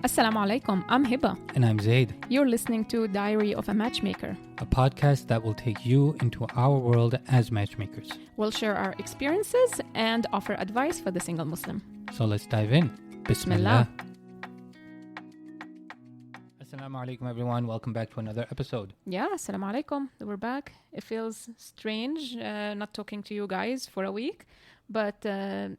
Assalamu alaikum, I'm Hiba. And I'm Zaid, You're listening to Diary of a Matchmaker. a podcast that will take you into our world as matchmakers. We'll share our experiences and offer advice for the single Muslim. So let's dive in. Bismillah. Assalamu alaikum everyone, welcome back to another episode. Yeah, assalamu alaikum. We're back. It feels strange not talking to you guys for a week. But the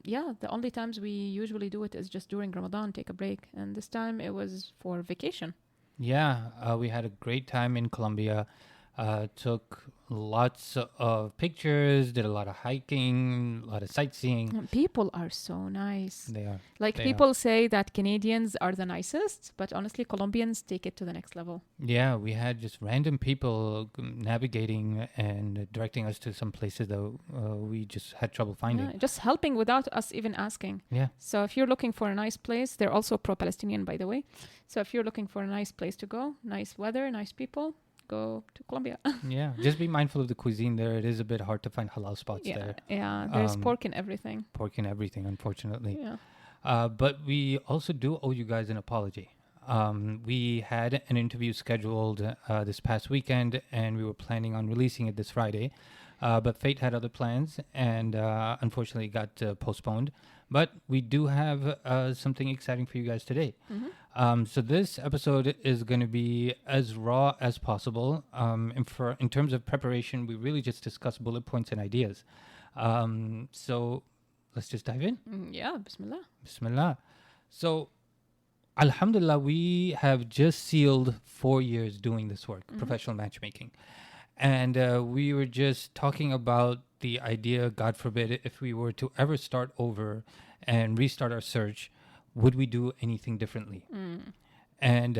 only times we usually do it is just during Ramadan, take a break. And this time it was for vacation. Yeah, we had a great time in Colombia. Took lots of pictures, did a lot of hiking, a lot of sightseeing. And people are so nice. They are. Like They people say that Canadians are the nicest, but honestly, Colombians take it to the next level. Yeah, we had just random people navigating and directing us to some places that we just had trouble finding. Yeah, just helping without us even asking. Yeah. So if you're looking for a nice place, they're also pro-Palestinian, by the way. So if you're looking for a nice place to go, nice weather, nice people, go to Colombia. Yeah, just be mindful of the cuisine there. It is a bit hard to find halal spots there. Yeah, there's pork in everything. Pork and everything, unfortunately. Yeah. But we also do owe you guys an apology. We had an interview scheduled this past weekend, and we were planning on releasing it this Friday. But fate had other plans, and unfortunately it got postponed. But we do have something exciting for you guys today. Mm-hmm. So this episode is going to be as raw as possible. In terms of preparation, we really just discuss bullet points and ideas. So let's just dive in. Yeah, bismillah. Bismillah. So, alhamdulillah, we have just sealed 4 years doing this work, professional matchmaking. And we were just talking about the idea, God forbid, if we were to ever start over and restart our search, would we do anything differently? And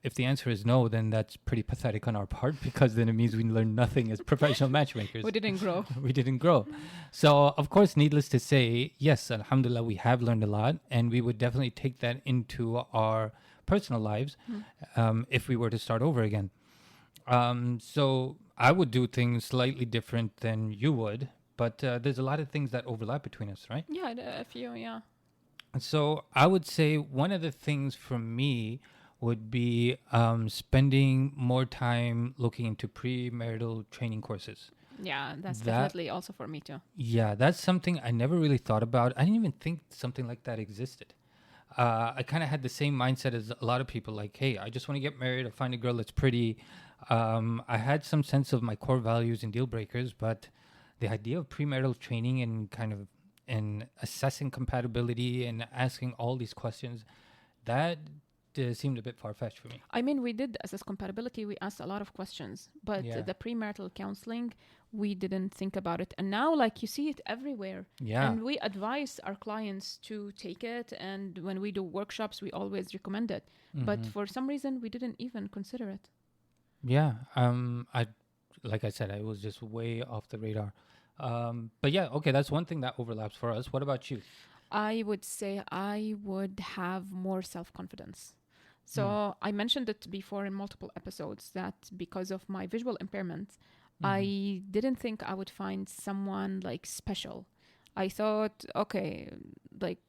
if the answer is no, then that's pretty pathetic on our part, because then it means we learned nothing as professional matchmakers. We didn't grow. We didn't grow. So, of course, needless to say, yes, alhamdulillah, we have learned a lot, and we would definitely take that into our personal lives if we were to start over again. So I would do things slightly different than you would, but there's a lot of things that overlap between us, right? Yeah, a few, yeah. So I would say one of the things for me would be spending more time looking into premarital training courses. Yeah, that's definitely also for me too. Yeah, that's something I never really thought about. I didn't even think something like that existed. I kind of had the same mindset as a lot of people, like, hey, I just want to get married. I find a girl that's pretty. I had some sense of my core values and deal breakers, but the idea of premarital training and assessing compatibility and asking all these questions, that seemed a bit far-fetched for me. I mean, we did assess compatibility. We asked a lot of questions, but the premarital counseling, we didn't think about it. And now, like, you see it everywhere. Yeah. And we advise our clients to take it. And when we do workshops, we always recommend it. But for some reason, we didn't even consider it. Yeah. Like I said, I was just way off the radar. But yeah, okay, that's one thing that overlaps for us. What about you? I would say I would have more self-confidence. So I mentioned it before in multiple episodes that because of my visual impairment, I didn't think I would find someone like special. I thought, okay, like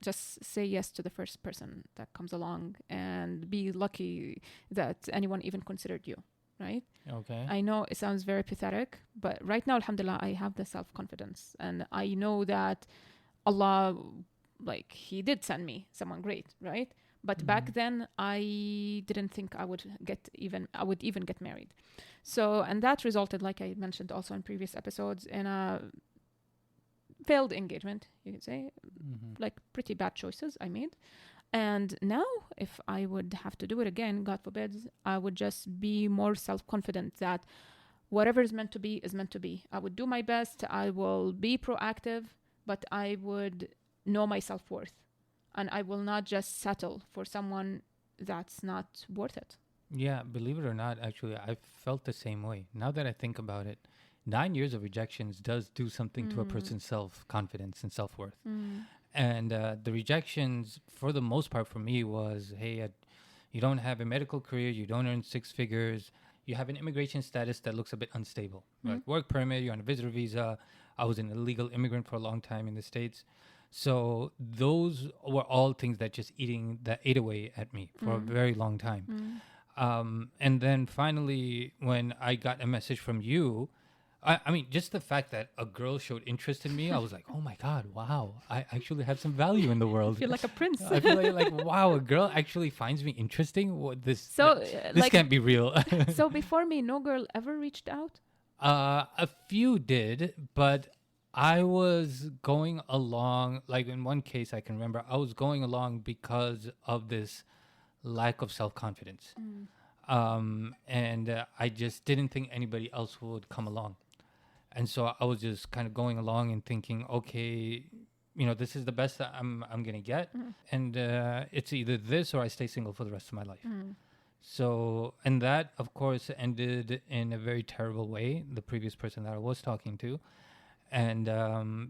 just say yes to the first person that comes along and be lucky that anyone even considered you, right? Okay. I know it sounds very pathetic, but right now, alhamdulillah, I have the self-confidence and I know that Allah, like, He did send me someone great, right? But back then, I didn't think I would even get married. So, and that resulted, like I mentioned also in previous episodes, in a failed engagement, you could say, like pretty bad choices I made. And now, if I would have to do it again, God forbid, I would just be more self-confident that whatever is meant to be is meant to be. I would do my best. I will be proactive, but I would know my self-worth. And I will not just settle for someone that's not worth it. Yeah, believe it or not, actually, I felt the same way. Now that I think about it, 9 years of rejections does do something to a person's self-confidence and self-worth. And the rejections, for the most part for me, was, hey, you don't have a medical career, you don't earn 6 figures, you have an immigration status that looks a bit unstable. Like work permit, you're on a visitor visa. I was an illegal immigrant for a long time in the States. So those were all things that ate away at me for a very long time. And then finally, when I got a message from you, I mean, just the fact that a girl showed interest in me, I was like, oh my God, wow, I actually have some value in the world. I feel like a prince. I feel like, wow, a girl actually finds me interesting. So, this like, can't be real. so before me, no girl ever reached out? A few did, but I was going along, like in one case I can remember, I was going along because of this lack of self-confidence. And I just didn't think anybody else would come along. And so I was just kind of going along and thinking, okay, this is the best that I'm going to get. And it's either this or I stay single for the rest of my life. So, and that, of course, ended in a very terrible way, the previous person that I was talking to. And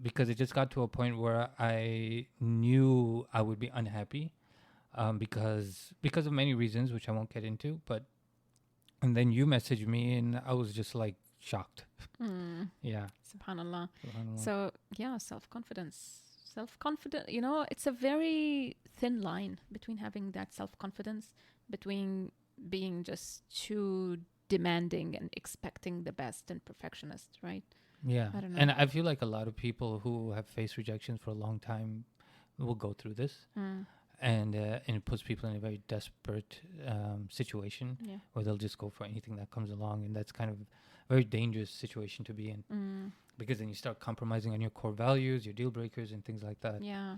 because it just got to a point where I knew I would be unhappy because of many reasons, which I won't get into. And then you messaged me and I was just like shocked. Yeah. Subhanallah. So, yeah, self-confidence. Self-confidence, it's a very thin line between having that self-confidence, between being just too demanding and expecting the best and perfectionist, right? Yeah. I don't know. And I feel like a lot of people who have faced rejections for a long time will go through this. And it puts people in a very desperate situation where they'll just go for anything that comes along. And that's kind of a very dangerous situation to be in. Because then you start compromising on your core values, your deal breakers, and things like that. Yeah.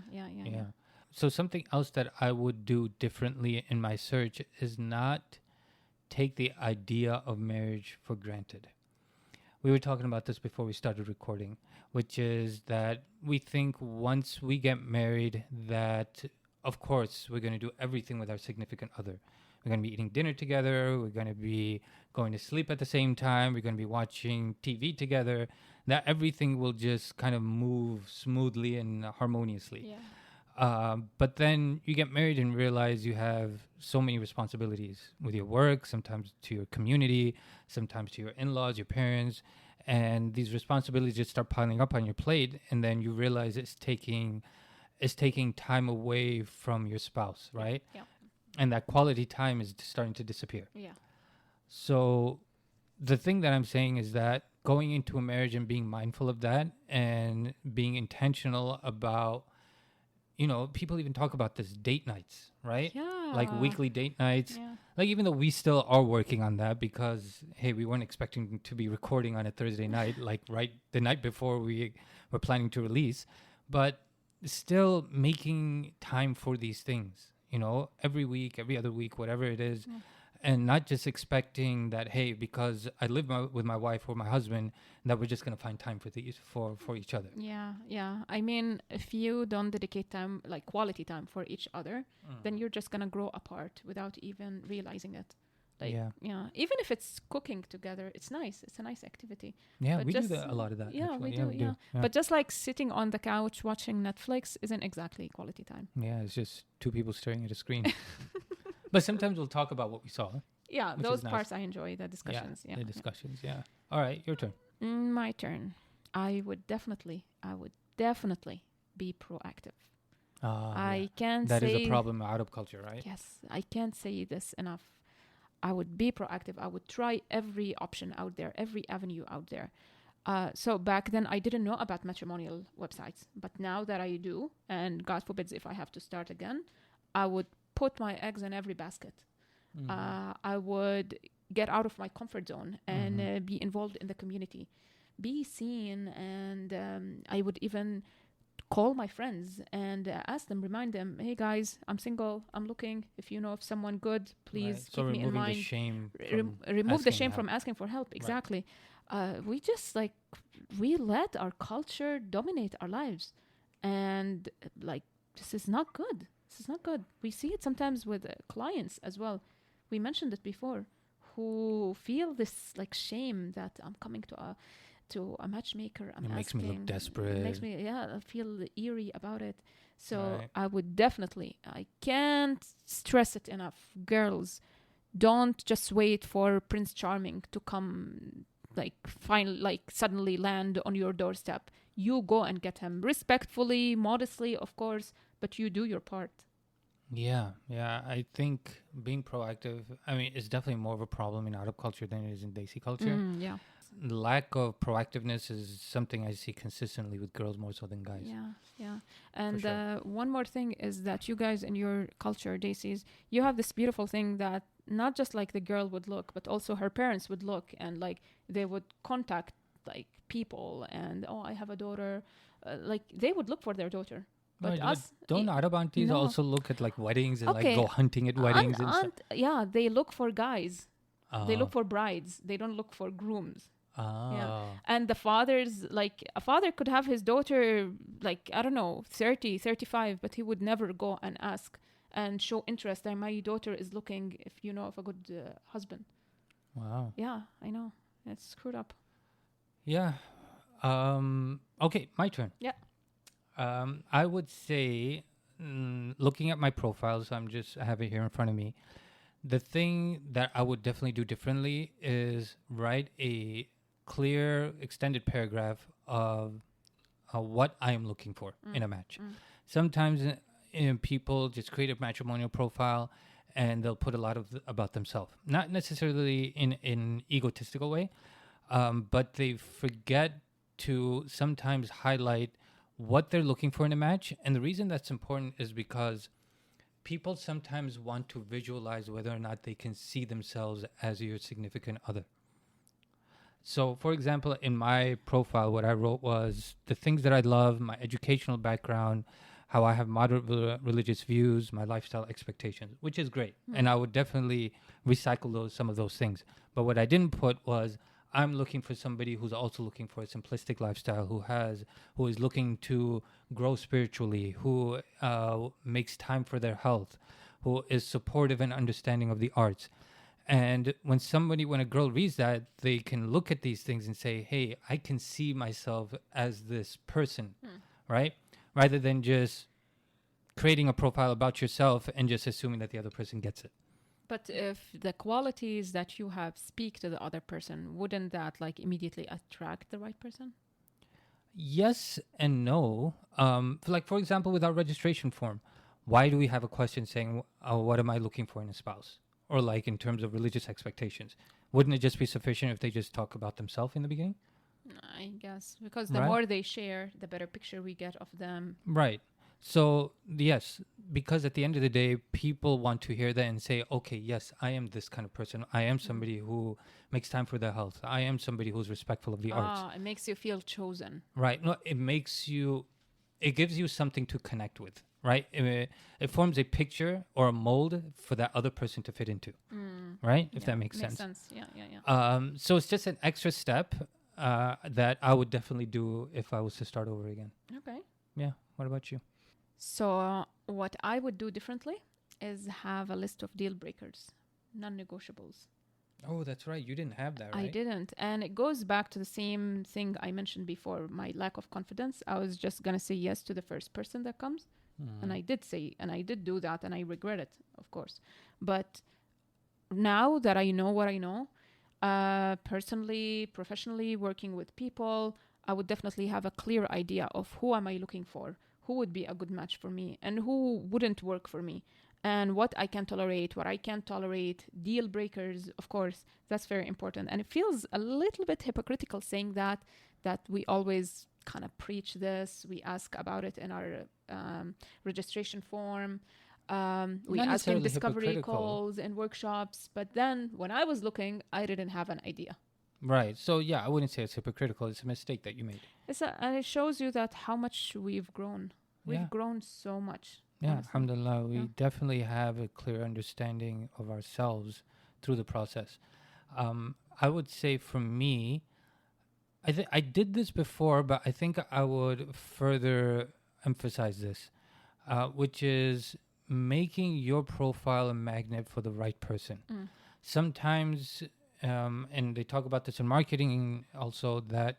So something else that I would do differently in my search is not take the idea of marriage for granted. We were talking about this before we started recording, which is that we think once we get married that, of course, we're going to do everything with our significant other. We're going to be eating dinner together. We're going to be going to sleep at the same time. We're going to be watching TV together. That everything will just kind of move smoothly and harmoniously. But then you get married and realize you have so many responsibilities with your work, sometimes to your community, sometimes to your in-laws, your parents. And these responsibilities just start piling up on your plate. And then you realize it's taking time away from your spouse, right? Yeah. And that quality time is starting to disappear. Yeah. So the thing that I'm saying is that going into a marriage and being mindful of that and being intentional about, people even talk about this date nights, right? Yeah. Like weekly date nights. Yeah. Like even though we still are working on that because, hey, we weren't expecting to be recording on a Thursday night, like right the night before we were planning to release, but still making time for these things, every week, every other week, whatever it is. And not just expecting that, hey, because I live with my wife or my husband, that we're just going to find time for each other. Yeah. I mean, if you don't dedicate time, like quality time for each other, then you're just going to grow apart without even realizing it. Like, even if it's cooking together, it's nice. It's a nice activity. Yeah, but we do a lot of that. Yeah, actually. we do. But just like sitting on the couch watching Netflix isn't exactly quality time. Yeah, it's just two people staring at a screen. But sometimes we'll talk about what we saw. Yeah, those parts I enjoy, the discussions. The discussions, All right, your turn. My turn. I would definitely be proactive. I can't say... That is a problem in Arab culture, right? Yes, I can't say this enough. I would be proactive. I would try every option out there, every avenue out there. So back then, I didn't know about matrimonial websites. But now that I do, and God forbids if I have to start again, I would put my eggs in every basket. I would get out of my comfort zone and be involved in the community, be seen, and I would even call my friends and ask them, remind them, hey guys, I'm single, I'm looking. If you know of someone good, please keep me in mind. Remove the shame from asking for help. Exactly. We just we let our culture dominate our lives, and this is not good. This is not good. We see it sometimes with clients as well. We mentioned it before, who feel this shame that I'm coming to a matchmaker. It makes me look desperate. It makes me feel eerie about it. So I would definitely, I can't stress it enough. Girls, don't just wait for Prince Charming to come suddenly land on your doorstep. you go and get him respectfully, modestly, of course, but you do your part. Yeah, I think being proactive, I mean, it's definitely more of a problem in Arab culture than it is in Desi culture. Yeah. The lack of proactiveness is something I see consistently with girls more so than guys. Yeah. And sure. one more thing is that you guys in your culture, Daisies, you have this beautiful thing that not just like the girl would look, but also her parents would look, and like they would contact like people, and I have a daughter. Like they would look for their daughter. But us, don't Arab aunties no. also look at like weddings and Okay. like go hunting at weddings and stuff? Yeah, they look for guys. They Oh. look for brides. They don't look for grooms. Oh. Yeah. And the fathers, like a father could have his daughter, like, I don't know, 30, 35, but he would never go and ask and show interest that my daughter is looking, if you know, of a good husband. Wow. Yeah, I know. It's screwed up. Yeah. Okay, my turn. Yeah. I would say, looking at my profile, so I have it here in front of me. The thing that I would definitely do differently is write a clear, extended paragraph of what I am looking for in a match. Sometimes people just create a matrimonial profile and they'll put a lot about themselves, not necessarily in an egotistical way, but they forget to sometimes highlight what they're looking for in a match. And the reason that's important is because people sometimes want to visualize whether or not they can see themselves as your significant other. So, for example, in my profile, what I wrote was the things that I love, my educational background, how I have moderate religious views, my lifestyle expectations, which is great. And I would definitely recycle some of those things. But what I didn't put was I'm looking for somebody who's also looking for a simplistic lifestyle, who is looking to grow spiritually, who makes time for their health, who is supportive and understanding of the arts. And when a girl reads that, they can look at these things and say, hey, I can see myself as this person, right? Rather than just creating a profile about yourself and just assuming that the other person gets it. But if the qualities that you have speak to the other person, wouldn't that like immediately attract the right person? Yes and no. For example, with our registration form, why do we have a question saying, what am I looking for in a spouse? Or like in terms of religious expectations? Wouldn't it just be sufficient if they just talk about themselves in the beginning? I guess because the more they share, the better picture we get of them. Right. So, yes, because at the end of the day, people want to hear that and say, okay, yes, I am this kind of person. I am somebody who makes time for their health. I am somebody who's respectful of the arts. It makes you feel chosen. Right. No, it gives you something to connect with, right? It forms a picture or a mold for that other person to fit into, right? If that makes sense. Yeah. So it's just an extra step that I would definitely do if I was to start over again. Okay. Yeah. What about you? So what I would do differently is have a list of deal breakers, non-negotiables. Oh, that's right. You didn't have that, right? I didn't. And it goes back to the same thing I mentioned before, my lack of confidence. I was just going to say yes to the first person that comes. And I did do that, and I regret it, of course. But now that I know what I know, personally, professionally, working with people, I would definitely have a clear idea of who am I looking for, who would be a good match for me, and who wouldn't work for me, and what I can tolerate, what I can't tolerate, deal breakers, of course, that's very important. And it feels a little bit hypocritical saying that we always kind of preach this, we ask about it in our registration form, we ask in discovery calls and workshops, but then when I was looking, I didn't have an idea. Right. So, yeah, I wouldn't say it's hypocritical. It's a mistake that you made. And it shows you that how much we've grown. We've grown so much. Yeah, honestly. alhamdulillah. We definitely have a clear understanding of ourselves through the process. I would say for me, I did this before, but I think I would further emphasize this, which is making your profile a magnet for the right person. Sometimes... and they talk about this in marketing also, that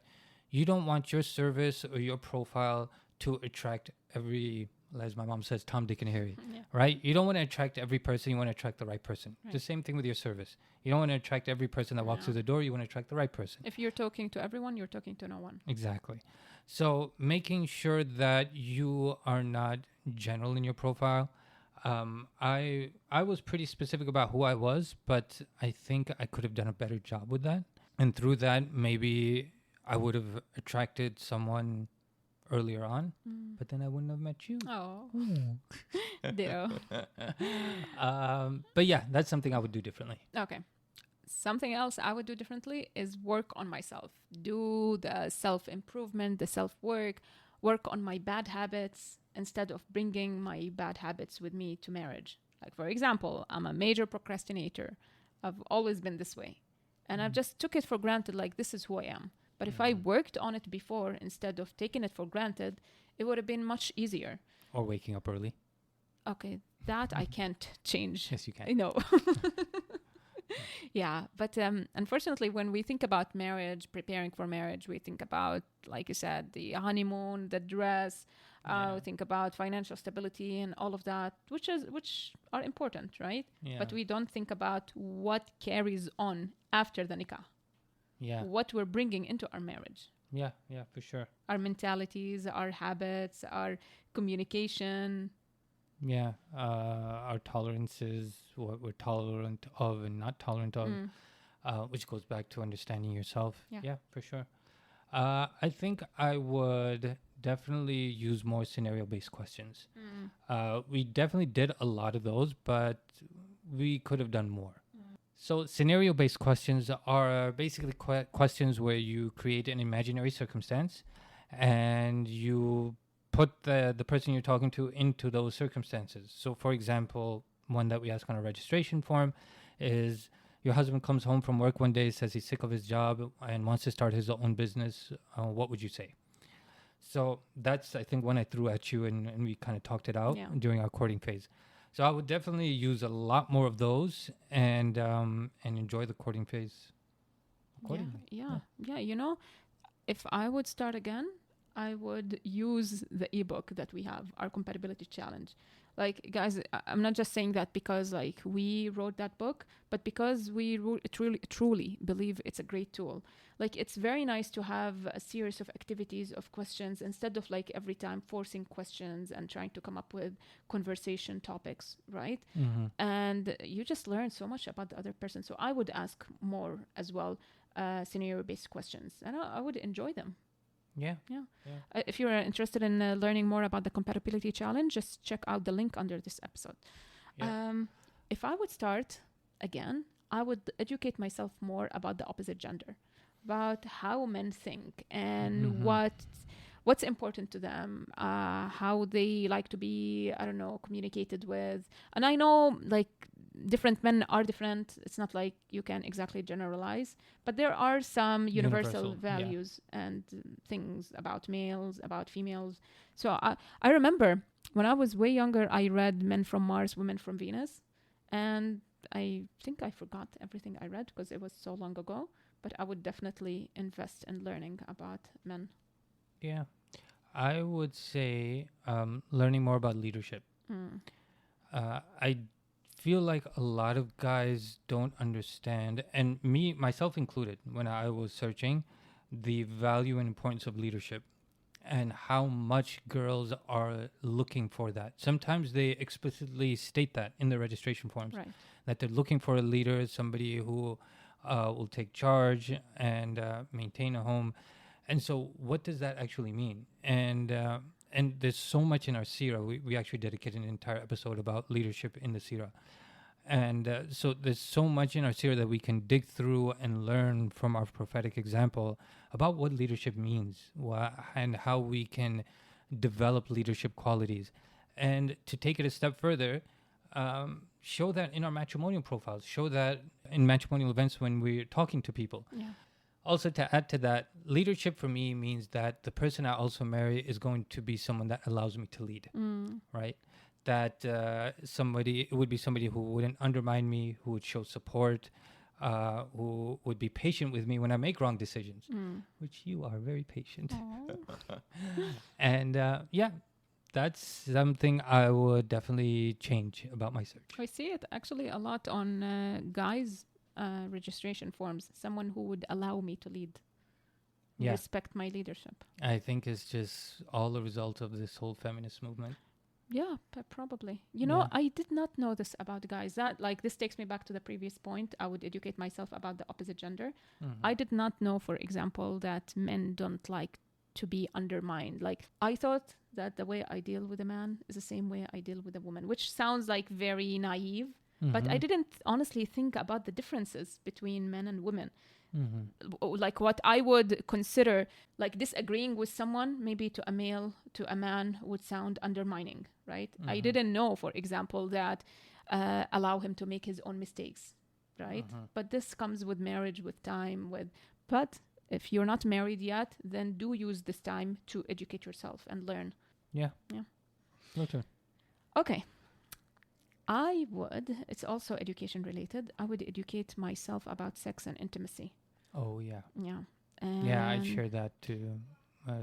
you don't want your service or your profile to attract every, as my mom says, Tom, Dick, and Harry, right? You don't want to attract every person. You want to attract the right person. Right. The same thing with your service. You don't want to attract every person that walks through the door. You want to attract the right person. If you're talking to everyone, you're talking to no one. Exactly. So making sure that you are not general in your profile. I was pretty specific about who I was, but I think I could have done a better job with that. And through that, maybe I would have attracted someone earlier on, but then I wouldn't have met you. Oh, ditto. But yeah, that's something I would do differently. Okay. Something else I would do differently is work on myself. Do the self-improvement, the self-work, work on my bad habits instead of bringing my bad habits with me to marriage. Like, for example, I'm a major procrastinator. I've always been this way. And I've just took it for granted, like, this is who I am. But if I worked on it before, instead of taking it for granted, it would have been much easier. Or waking up early. Okay, that I can't change. Yes, you can. I know. Yeah, but unfortunately, when we think about marriage, preparing for marriage, we think about, like you said, the honeymoon, the dress. We think about financial stability and all of that, which are important, right? Yeah. But we don't think about what carries on after the nikah. Yeah. What we're bringing into our marriage. Yeah, for sure. Our mentalities, our habits, our communication. Yeah, our tolerances, what we're tolerant of and not tolerant of, which goes back to understanding yourself. Yeah, for sure. I think I would definitely use more scenario-based questions. We definitely did a lot of those, but we could have done more. So scenario-based questions are basically questions where you create an imaginary circumstance and you put the person you're talking to into those circumstances. So, for example, one that we ask on a registration form is, your husband comes home from work one day, says he's sick of his job and wants to start his own business. What would you say? So that's, I think, one I threw at you and we kind of talked it out during our courting phase. So I would definitely use a lot more of those and enjoy the courting phase accordingly. Yeah. You know, if I would start again, I would use the ebook that we have, our compatibility challenge. Like, guys, I'm not just saying that because like we wrote that book, but because we truly believe it's a great tool. Like, it's very nice to have a series of activities of questions instead of like every time forcing questions and trying to come up with conversation topics, right? And you just learn so much about the other person. So I would ask more as well, scenario-based questions, and I would enjoy them. Yeah. If you're interested in learning more about the compatibility challenge, just check out the link under this episode. If I would start again, I would educate myself more about the opposite gender, about how men think and what's important to them, how they like to be, I don't know, communicated with. And I know like different men are different. It's not like you can exactly generalize, but there are some universal values and things about males, about females. So I remember when I was way younger, I read Men from Mars, Women from Venus, and I think I forgot everything I read because it was so long ago, but I would definitely invest in learning about men. Yeah. I would say learning more about leadership. I feel like a lot of guys don't understand, and me, myself included, when I was searching, the value and importance of leadership and how much girls are looking for that. Sometimes they explicitly state that in the registration forms, that they're looking for a leader, somebody who will take charge and maintain a home. And so what does that actually mean? And there's so much in our seerah. We actually dedicated an entire episode about leadership in the seerah. And so there's so much in our seerah that we can dig through and learn from our prophetic example about what leadership means and how we can develop leadership qualities. And to take it a step further, show that in our matrimonial profiles, show that in matrimonial events when we're talking to people. Also, to add to that, leadership for me means that the person I also marry is going to be someone that allows me to lead, right? That it would be somebody who wouldn't undermine me, who would show support, who would be patient with me when I make wrong decisions, which you are very patient. And that's something I would definitely change about my search. I see it actually a lot on guys' registration forms. Someone who would allow me to lead. Yeah. respect my leadership. I think it's just all a result of this whole feminist movement. Yeah, probably. You know, Yeah. I did not know this about guys. That, like, this takes me back to the previous point. I would educate myself about the opposite gender. I did not know, for example, that men don't like to be undermined. Like, I thought that the way I deal with a man is the same way I deal with a woman, which sounds like very naive. But I didn't honestly think about the differences between men and women. Like what I would consider like disagreeing with someone, maybe to a male, to a man, would sound undermining, right? I didn't know, for example, that allow him to make his own mistakes, right? But this comes with marriage, with time, but if you're not married yet, then do use this time to educate yourself and learn. Yeah. Okay. Okay. It's also education related. I would educate myself about sex and intimacy. Oh, yeah. Yeah. Yeah, I'd share that too.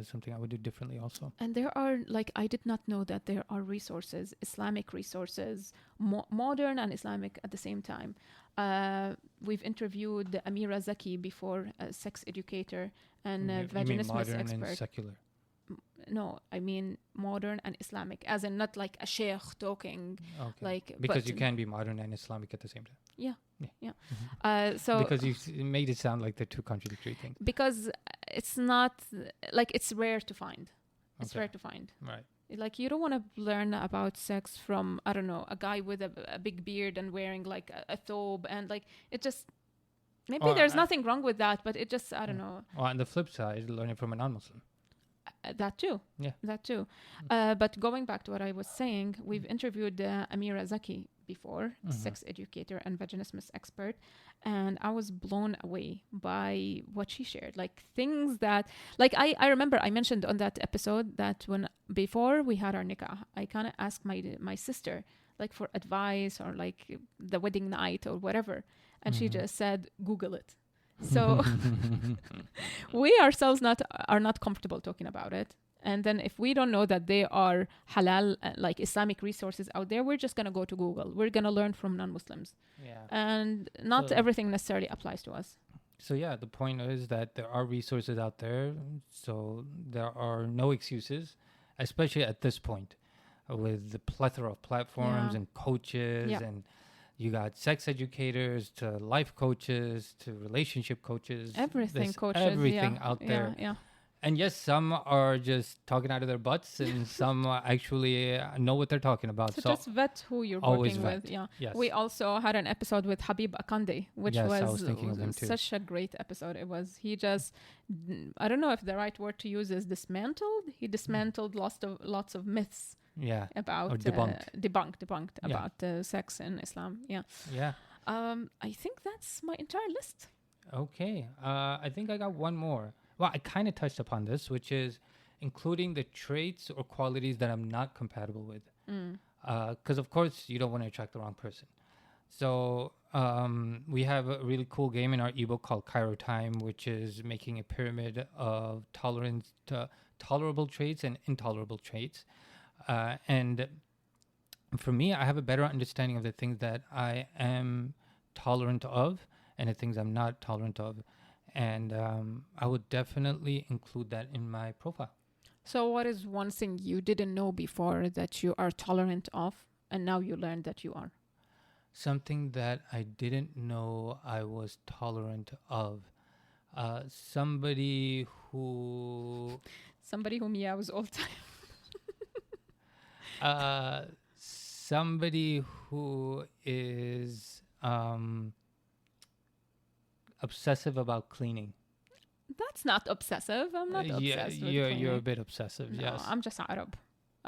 Something I would do differently also. And there are, like, I did not know that there are resources, Islamic resources, modern and Islamic at the same time. We've interviewed Amira Zaki before, a sex educator and a vaginismus modern expert. And secular. No, I mean modern and Islamic, as in not like a sheikh talking, like, because you can be modern and Islamic at the same time. Yeah. So because you made it sound like they're two contradictory things. Because it's not like, it's rare to find. It's rare to find. Right. Like, you don't want to learn about sex from, I don't know, a guy with a big beard and wearing like a thobe, and like, it just, maybe there's nothing wrong with that, but it just, I don't know. Well, on the flip side, learn it from a non-Muslim. That too. Yeah. That too. But going back to what I was saying, we've interviewed Amira Zaki before, sex educator and vaginismus expert, and I was blown away by what she shared. Like, things that, like, I remember I mentioned on that episode that before we had our nikah, I kind of asked my sister, like, for advice or like the wedding night or whatever, and she just said, Google it. So we ourselves are not comfortable talking about it. And then if we don't know that they are halal, like Islamic resources out there, we're just going to go to Google. We're going to learn from non-Muslims. Yeah. And not everything necessarily applies to us. So yeah, the point is that there are resources out there. So there are no excuses, especially at this point with the plethora of platforms and coaches and you got sex educators to life coaches to relationship coaches. Everything coaches. Everything out there. Yeah. And yes, some are just talking out of their butts and some actually know what they're talking about. So just vet who you're working with. Yeah. Yes. We also had an episode with Habib Akande, which I was thinking of him too. Such a great episode. It was, he just, I don't know if the right word to use is dismantled. He dismantled lots of myths. Yeah. About or debunked about sex in Islam. Yeah. Yeah. I think that's my entire list. Okay. I think I got one more. Well, I kind of touched upon this, which is including the traits or qualities that I'm not compatible with. Because of course you don't want to attract the wrong person. So we have a really cool game in our ebook called Cairo Time, which is making a pyramid of tolerable traits and intolerable traits. And for me, I have a better understanding of the things that I am tolerant of and the things I'm not tolerant of. And I would definitely include that in my profile. So what is one thing you didn't know before that you are tolerant of and now you learned that you are? Something that I didn't know I was tolerant of. Somebody who meows all the time. Somebody who is obsessive about cleaning. That's not obsessive. I'm not obsessed with cleaning. You're a bit obsessive, no, yes. I'm just Arab.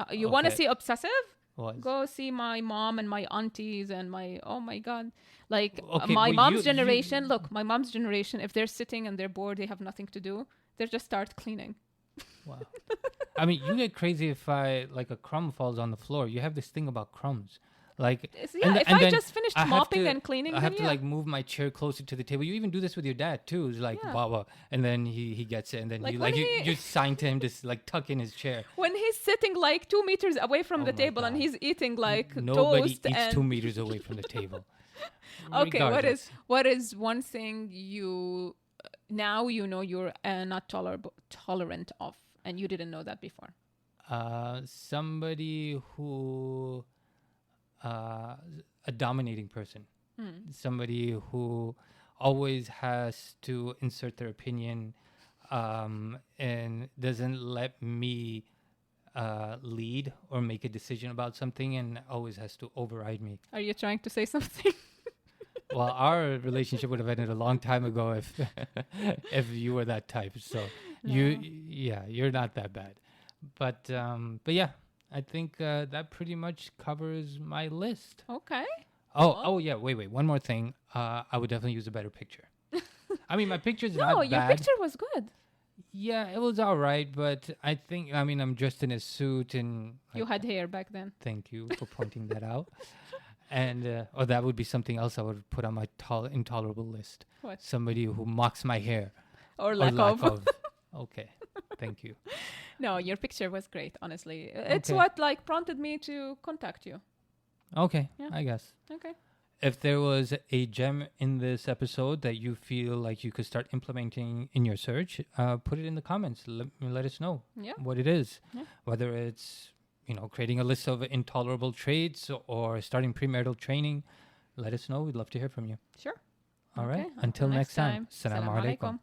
You want to see obsessive? What? Go see my mom and my aunties and oh my God. Like my mom's generation, my mom's generation, if they're sitting and they're bored, they have nothing to do, they just start cleaning. Wow. I mean, you get crazy if a crumb falls on the floor. You have this thing about crumbs. Like, if I just finished mopping and cleaning, I have to move my chair closer to the table. You even do this with your dad too. It's like, wow, and then he gets it, and then you sign to him to tuck in his chair. When he's sitting 2 meters away from the table and he's eating nobody toast eats 2 meters away from the table. Okay, what is one thing you now you know you're not tolerant of, and you didn't know that before? Somebody who, a dominating person, somebody who always has to insert their opinion, and doesn't let me lead or make a decision about something, and always has to override me. Are you trying to say something? Well, our relationship would have ended a long time ago if if you were that type. So you're not that bad. But yeah, I think that pretty much covers my list. Okay. Oh yeah. Wait. One more thing. I would definitely use a better picture. I mean, my picture's No, not your bad. picture was good. Yeah, it was all right, but I mean, I'm dressed in a suit and. You had hair back then. Thank you for pointing that out. And that would be something else I would put on my intolerable list. What? Somebody who mocks my hair. Or lack of. Okay, thank you. No, your picture was great, honestly. It's Okay. what like prompted me to contact you. Okay, Yeah. I guess. Okay. If there was a gem in this episode that you feel like you could start implementing in your search, put it in the comments. Let us know Yeah. what it is. Yeah. Whether it's, creating a list of intolerable traits or starting premarital training, let us know. We'd love to hear from you. Sure. All right. Okay. Until next time. Assalamu alaikum.